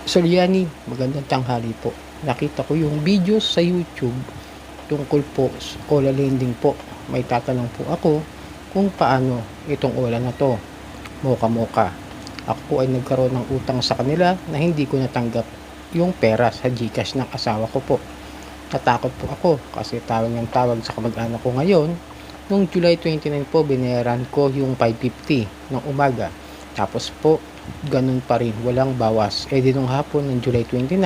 Sulyani, magandang tanghali po. Nakita ko yung videos sa YouTube tungkol po sa Ola Lending po. May tatanong po ako kung paano itong Ola na to. Moka-moka. Ako po ay nagkaroon ng utang sa kanila na hindi ko natanggap yung pera sa GCash ng asawa ko po. Natakot po ako kasi tawag ng tawag sa kamag-anak ko ngayon. Noong July 29 po, binayaran ko yung 550 ng umaga. Tapos po, ganun pa rin, walang bawas. Di nung hapon ng July 29,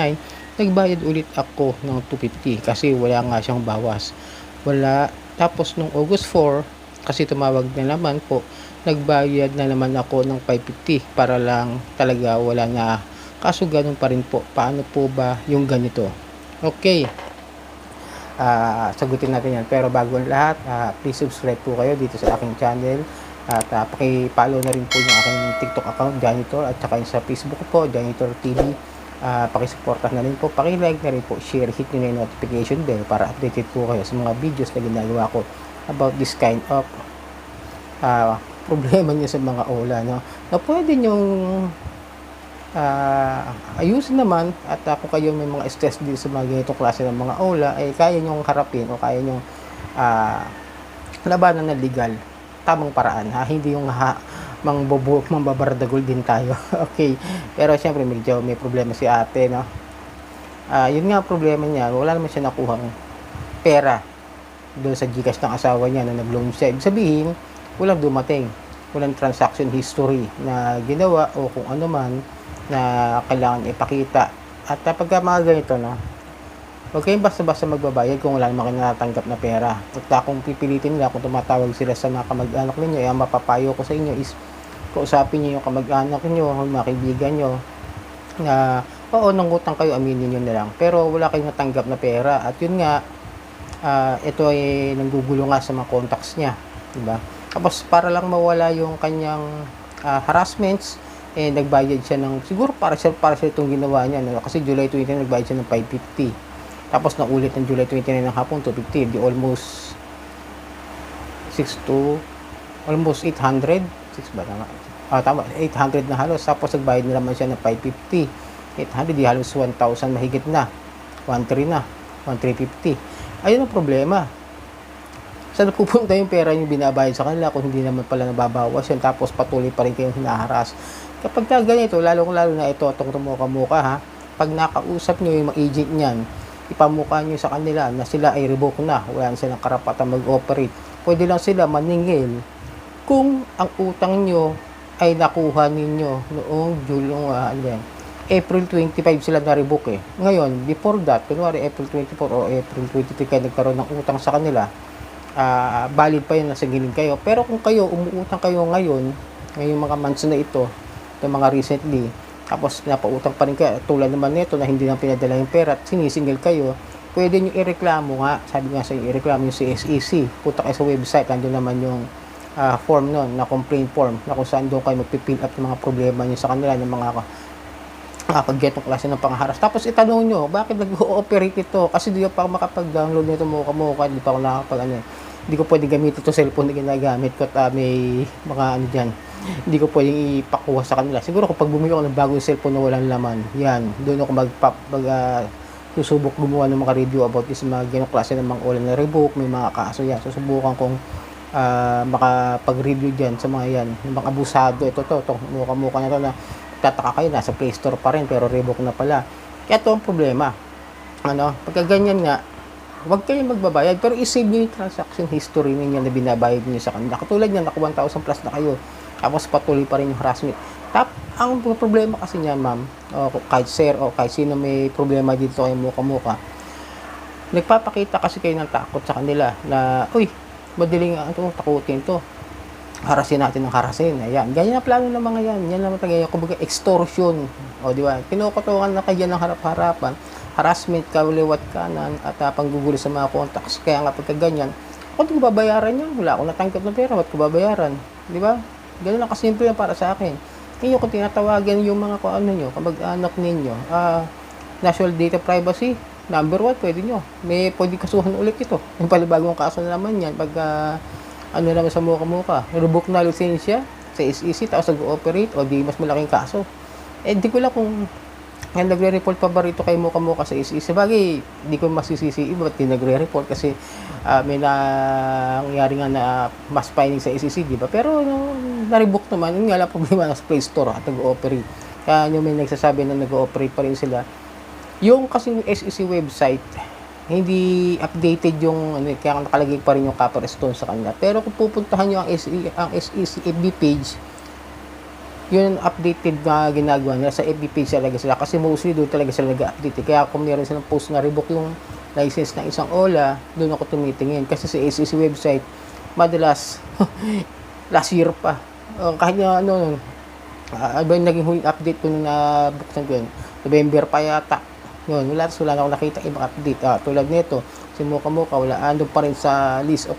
nagbayad ulit ako ng 250 kasi wala nga siyang bawas. Wala. Tapos nung August 4, kasi tumawag na naman po, nagbayad na naman ako ng 550 para lang talaga wala na. Kaso ganun pa rin po. Paano po ba yung ganito? Okay. Sagutin natin yan. Pero bago ang lahat, please subscribe po kayo dito sa aking channel. At paki-follow na rin po yung aking TikTok account, Janitor, at saka yung sa Facebook po, Janitor TV. Pakisuporta na rin po, paki-like na rin po, share, hit nyo na yung notification bell para updated po kayo sa mga videos na ginagawa ko about this kind of problema nyo sa mga Ola, no? Na pwede nyong ayusin naman at kung kayo may mga stress din sa mga ganitong klase ng mga Ola ay kaya nyong harapin o kaya nyong labanan na legal, tamang paraan, hindi yung mambabardagol din tayo. Okay, pero syempre medyo may problema si ate, no? Yun nga problema niya, wala naman siya nakuhang pera doon sa GCash ng asawa niya na nag-loan siya. Ibig sabihin, walang dumating, walang transaction history na ginawa o kung ano man na kailangan ipakita. At pagka mga ganito, no, huwag kayong basta-basta magbabayad kung wala naman kayo natatanggap na pera. At kung pipilitin nila, kung tumatawag sila sa mga kamag-anak ninyo, ang mapapayo ko sa inyo is kausapin nyo yung kamag-anak nyo, mga kaibigan nyo, na oo, nangutang kayo, aminin nyo na lang. Pero wala kayong natanggap na pera. At yun nga, ito ay nanggugulo nga sa mga contacts niya. Diba? Tapos para lang mawala yung kanyang harassments, nagbayad siya ng, siguro para siya itong ginawa niya, no? Kasi July 20 nagbayad siya ng 550. Tapos na ulit ng July 29 ng hapon, 250. Di almost 800. 6 ba tama? Tama, 800 na halos. Tapos nagbayad na naman siya ng 550. 800, di halos 1,000 mahigit na. 1,300 na. 1,350. Ayun ang problema. Saan pupunta yung pera yung binabayad sa kanila kung hindi naman pala nababawas yan, tapos patuloy pa rin kayong hinaharas. Kapag ganito, lalo na ito, itong tumuka-muka, ha, pag nakausap nyo yung mga agent niyan, ipamukha nyo sa kanila na sila ay revoke na, wala na silang karapatan mag-operate. Pwede lang sila maningil kung ang utang nyo ay nakuha ninyo noong April 25 sila na-revoke eh. Ngayon, before that, kunwari April 24 o April 23 kayo nagkaroon ng utang sa kanila, valid pa yun, nasa giling kayo. Pero kung kayo, umuutang kayo ngayong mga months na ito mga recently, tapos napautang pa rin kayo, tulad naman nito na hindi na pinadala yung pera at sinisingil kayo, pwede nyo ireklamo nga, sabi nga sa inyo, ireklamo yung CSEC. Punta kayo sa website, nandun naman yung form nun, na complaint form, na kung saan doon kayo magpipill up ng mga problema nyo sa kanila, ng mga pag-getong klase ng pangharas. Tapos itanong nyo, bakit nag-ooperate ito? Kasi di pa makapag-download nito muka-muka, di pa ako hindi ko pwede gamitin ito cellphone na ginagamit ko at may mga dyan. Hindi ko pwedeng ipakuha sa kanila. Siguro kung pag bumili ako ng bagong cellphone na walang laman, yan, doon ako susubok gumawa ng mga review about this mga ganong klase ng mga Ola na revoke, may mga kaso yan. Susubukan kong makapag-review dyan sa mga yan, yung mga abusado. Ito mukha na to na tataka kayo, nasa Play Store pa rin pero revoke na pala. Kaya ito ang problema. Pagka ganyan nga, huwag kayong magbabayad pero i-save nyo yung transaction history ninyo na binabayad nyo sa kanila. Katulad niyan, naka 1,000 plus na kayo. Tapos patuloy pa rin yung harassment. Ang problema kasi niya, ma'am, o kahit sir, o kahit sino may problema dito kayo muka-muka, nagpapakita kasi kayo ng takot sa kanila na, uy, madaling takutin to. Harasin natin ng harasin. Ayan. Ganyan na plano ng mga yan. Yan naman tagay. Kumbaga, extortion. O, di ba? Kinukutukan na kayo ng harap-harapan. Harassment, kaliwat kanan, at panggugulo sa mga contacts. Kaya nga pagka ganyan, ba't ko babayaran yan? Wala akong natanggap na pera. Ba't ko babayaran? Di ba? Ganun lang kasimple yan para sa akin. Ngayon, kung tinatawagan yung mga kamag-anak ninyo, national data privacy, number 1, pwede nyo. Pwede kasuhan ulit ito. Yung palibagong kaso na naman yan, pag naman sa muka-muka, revoke na lisensya sa SEC, tapos nag-ooperate, o di mas malaking kaso. Di ko lang kung Ngayon, nagre-report pa ba rito kay Muka sa SEC? Sabagay, di ko masisisi ba't di nagre-report kasi may nangyari nga na mass filing sa SEC, di ba? Pero na-revoke naman, yun nga lang problema sa Play Store at nag-ooperate. Kaya yung may nagsasabi na nag-ooperate pa rin sila. Yung kasing SEC website, hindi updated yung kaya nakalagay pa rin yung Copperstone sa kanila. Pero kung pupuntahan nyo ang SEC FB page, yun updated na ginagawa nila sa FB page talaga sila kasi mostly doon talaga sila nag-update. Kaya kung meron silang post na revoke yung license ng isang OLA, doon ako tumitingin kasi sa SEC website madalas last year pa kahit na naging huling update ko nung nabuksan ko yun, November pa yata yun, wala na akong nakita ibang update. Tulad nito si Muka wala, andun pa rin sa list of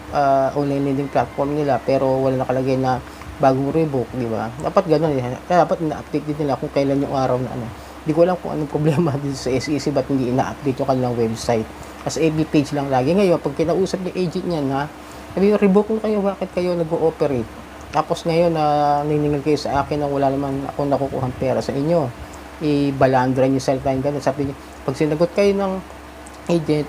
online lending platform nila pero wala nakalagay na bagong revoke, di ba? Dapat gano'n eh. Kaya dapat ina-update din nila kung kailan yung araw na Hindi ko alam kung anong problema dito sa SEC ba't hindi ina-update yung kanilang website. As FB page lang lagi. Ngayon, pag kinausap yung agent niya na, sabi yung revoke mo kayo, bakit kayo nag-ooperate? Tapos ngayon, niningil kayo sa akin na wala naman ako nakukuhang pera sa inyo. I-balandran nyo sa time gano'n. Sabi niyo, pag sinagot kayo ng agent,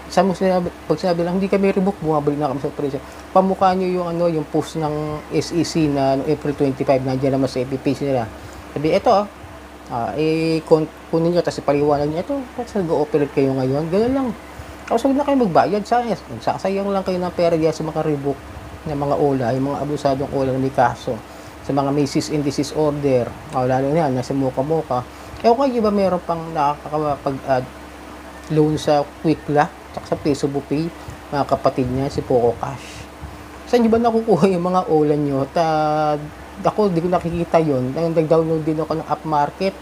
pag sinabi lang, hindi kami revoke, bumabalik na kami sa operation. Pamukha nyo yung post ng SEC na April 25, nandiyan naman sa FB page nila. Sabi, eto, kunin nyo, tapos ipaliwanag nyo, eto, tapos nag-ooperate kayo ngayon, gano'n lang. Tapos huwag na kayo magbayad, sasayang lang kayo ng pera diyan sa mga revoke ng mga OLA, yung mga abusadong OLA na may kaso, sa mga may cease and desist order, lalo na yan, nasa Muka. Ewan kayo ba meron pang nakakapag-add loan sa Quickla at sa Peso Pay, mga kapatid niya, si Poco Cash. Saan nyo ba nakukuha yung mga OLA nyo? Ako, di ko nakikita yun. Nag-download din ako ng App Market.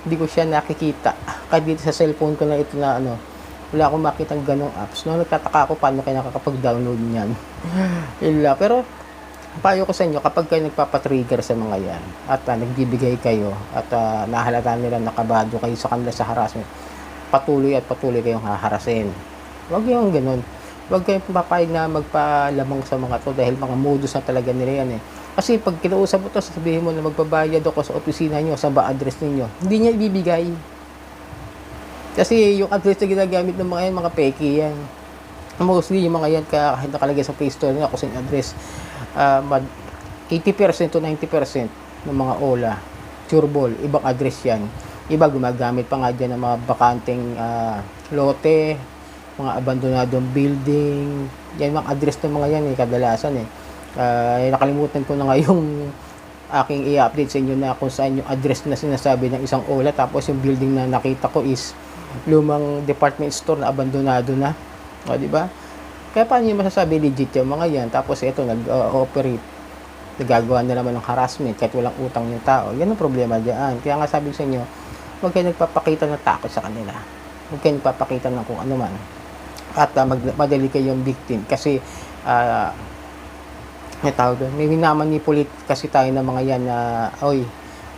Hindi ko siya nakikita. Kahit dito sa cellphone ko na ito na wala akong makita ng ganong apps. Nagtataka ako paano kayo nakakapag-download niyan. Pero, payo ko sa inyo, kapag kayo nagpapatrigger sa mga yan at nagbibigay kayo at nahalata nila nakabado kayo sa kanila sa harassment, patuloy kayong haharasin. Huwag yung ganun. Huwag kayong papayag na magpalamang sa mga to dahil mga modus na talaga nila yan eh. Kasi pag kinausap mo to, sabihin mo na magbabayad ako sa opisina nyo, sa ba address ninyo, hindi niya ibibigay. Kasi yung address na ginagamit ng mga yan, mga peki yan. Mostly yung mga yan, kahit nakalagay sa Play Store nila, kung address, 80% to 90% ng mga OLA, sureball, ibang address yan. Iba gumagamit pa nga dyan ng mga bakanteng lote, mga abandonadong building. Yan mga address ng mga yan kadalasan nakalimutan ko na nga yung aking i-update sa inyo na kung saan yung address na sinasabi ng isang OLA, tapos yung building na nakita ko is lumang department store na abandonado na. Di ba? Kaya paano nyo masasabi legit yung mga yan? Tapos ito nag-operate, nagagawa na naman ng harassment kahit walang utang yung tao. Yan ang problema dyan. Kaya nga sabi sa inyo, huwag kayo nagpapakita ng takot sa kanila. Huwag kayo nagpapakita ng kung ano man. At madali kayong victim. Kasi, may minamanipulate kasi tayo ng mga yan na, oy,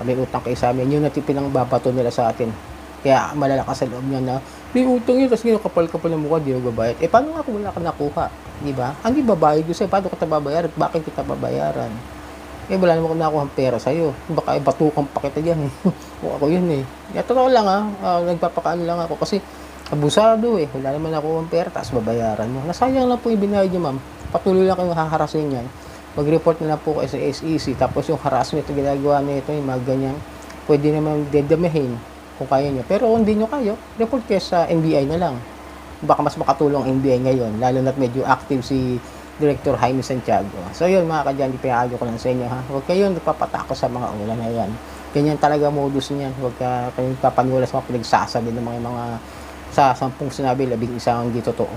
may utang kayo sa amin. Yun na pinangbabato nila sa atin. Kaya malalakas sa loob niya na, may utang yun, tapos kapal-kapal ng mukha, di ako babayad. Paano nga kung wala ka nakuha? Di ba? Ang babayad ko sa'yo, paano kita babayaran? Bakit kita babayaran? Wala naman ako nakuha ng pera sa'yo. Baka batukan pa kita dyan o ako yun totoo lang nagpapakaan lang ako kasi abusado wala naman ako ng pera tapos babayaran mo. Nasayang lang po ibinayad nyo, ma'am. Patuloy lang kayong haharasin yan. Mag-report na lang po kayo sa SEC. Tapos yung harassment na ginagawa nito, yung mga ganyan, pwede naman dedamahin kung kaya nyo. Pero kung hindi nyo kayo, report kayo sa NBI na lang. Baka mas makatulong ang NBI ngayon, lalo na't medyo active si Director Jaime Santiago. So yun mga kadyan, ipinaago ko lang sa inyo Huwag kayong nagpapatako sa mga ulan na yan. Ganyan talaga modus niyan. Huwag kayong papaniwala sa mga pinagsasabi ng mga sa 10 sinabi, 11 ang di totoo.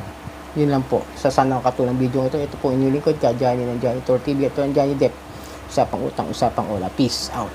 Yun lang po. Sa sanang katulang video ito. Ito po inyong lingkod ka, Johnny ng Johnny Tour TV. Ito ang Johnny Depp. Usapang utang, usapang ola. Peace out.